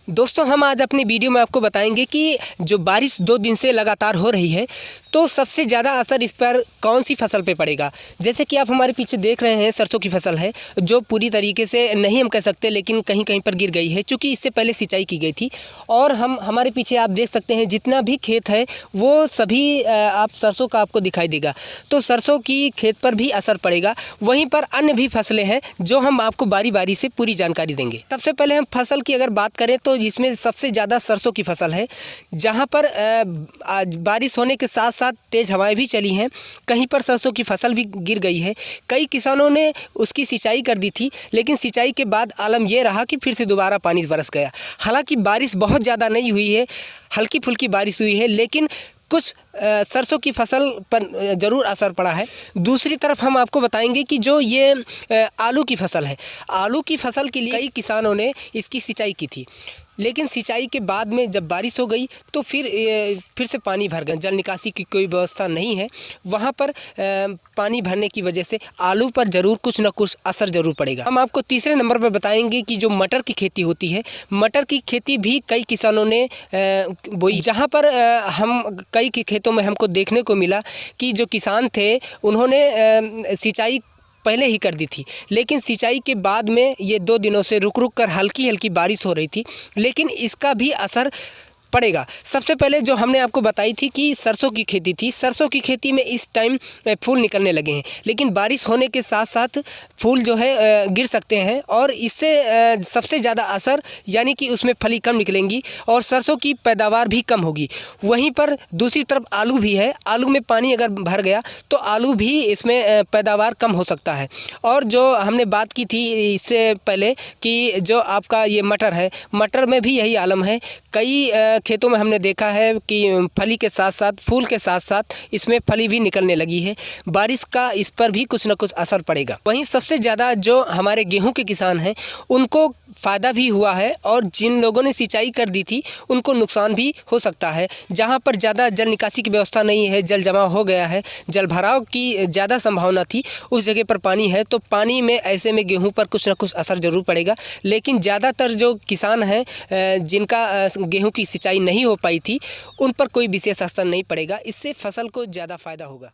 दोस्तों हम आज अपनी वीडियो में आपको बताएंगे कि जो बारिश 2 दिन से लगातार हो रही है तो सबसे ज़्यादा असर इस पर कौन सी फसल पे पड़ेगा। जैसे कि आप हमारे पीछे देख रहे हैं सरसों की फसल है जो पूरी तरीके से नहीं हम कह सकते लेकिन कहीं कहीं पर गिर गई है, चूँकि इससे पहले सिंचाई की गई थी। और हमारे पीछे आप देख सकते हैं जितना भी खेत है वो सभी आप सरसों का आपको दिखाई देगा, तो सरसों की खेत पर भी असर पड़ेगा। वहीं पर अन्य भी फसलें हैं जो हम आपको बारी बारी से पूरी जानकारी देंगे। सबसे पहले हम फसल की अगर बात करें तो इसमें सबसे ज़्यादा सरसों की फसल है, जहां पर आज बारिश होने के साथ साथ तेज़ हवाएं भी चली हैं। कहीं पर सरसों की फसल भी गिर गई है। कई किसानों ने उसकी सिंचाई कर दी थी, लेकिन सिंचाई के बाद आलम यह रहा कि फिर से दोबारा पानी बरस गया। हालांकि बारिश बहुत ज़्यादा नहीं हुई है, हल्की फुल्की बारिश हुई है, लेकिन कुछ सरसों की फसल पर ज़रूर असर पड़ा है। दूसरी तरफ हम आपको बताएंगे कि जो ये आलू की फसल है, आलू की फसल के लिए कई किसानों ने इसकी सिंचाई की थी, लेकिन सिंचाई के बाद में जब बारिश हो गई तो फिर से पानी भर गया। जल निकासी की कोई व्यवस्था नहीं है, वहाँ पर पानी भरने की वजह से आलू पर ज़रूर कुछ न कुछ असर ज़रूर पड़ेगा। हम आपको तीसरे नंबर पर बताएंगे कि जो मटर की खेती होती है, मटर की खेती भी कई किसानों ने बोई, जहाँ पर हम कई खेतों में हमको देखने को मिला कि जो किसान थे उन्होंने सिंचाई पहले ही कर दी थी, लेकिन सिंचाई के बाद में ये 2 दिनों से रुक रुक कर हल्की हल्की बारिश हो रही थी, लेकिन इसका भी असर पड़ेगा। सबसे पहले जो हमने आपको बताई थी कि सरसों की खेती थी, सरसों की खेती में इस टाइम फूल निकलने लगे हैं, लेकिन बारिश होने के साथ साथ फूल जो है गिर सकते हैं और इससे सबसे ज़्यादा असर यानी कि उसमें फली कम निकलेंगी और सरसों की पैदावार भी कम होगी। वहीं पर दूसरी तरफ आलू भी है, आलू में पानी अगर भर गया तो आलू भी इसमें पैदावार कम हो सकता है। और जो हमने बात की थी इससे पहले कि जो आपका ये मटर है, मटर में भी यही आलम है। कई खेतों में हमने देखा है कि फली के साथ साथ फूल के साथ साथ इसमें फली भी निकलने लगी है। बारिश का इस पर भी कुछ न कुछ असर पड़ेगा। वहीं सबसे ज़्यादा जो हमारे गेहूं के किसान हैं उनको फ़ायदा भी हुआ है, और जिन लोगों ने सिंचाई कर दी थी उनको नुकसान भी हो सकता है। जहां पर ज़्यादा जल निकासी की व्यवस्था नहीं है, जल जमा हो गया है, जल भराव की ज़्यादा संभावना थी, उस जगह पर पानी है, तो पानी में ऐसे में गेहूँ पर कुछ न कुछ असर ज़रूर पड़ेगा। लेकिन ज़्यादातर जो किसान हैं जिनका गेहूँ की सिंचाई नहीं हो पाई थी उन पर कोई विशेष असर नहीं पड़ेगा। इससे फसल को ज़्यादा फ़ायदा होगा।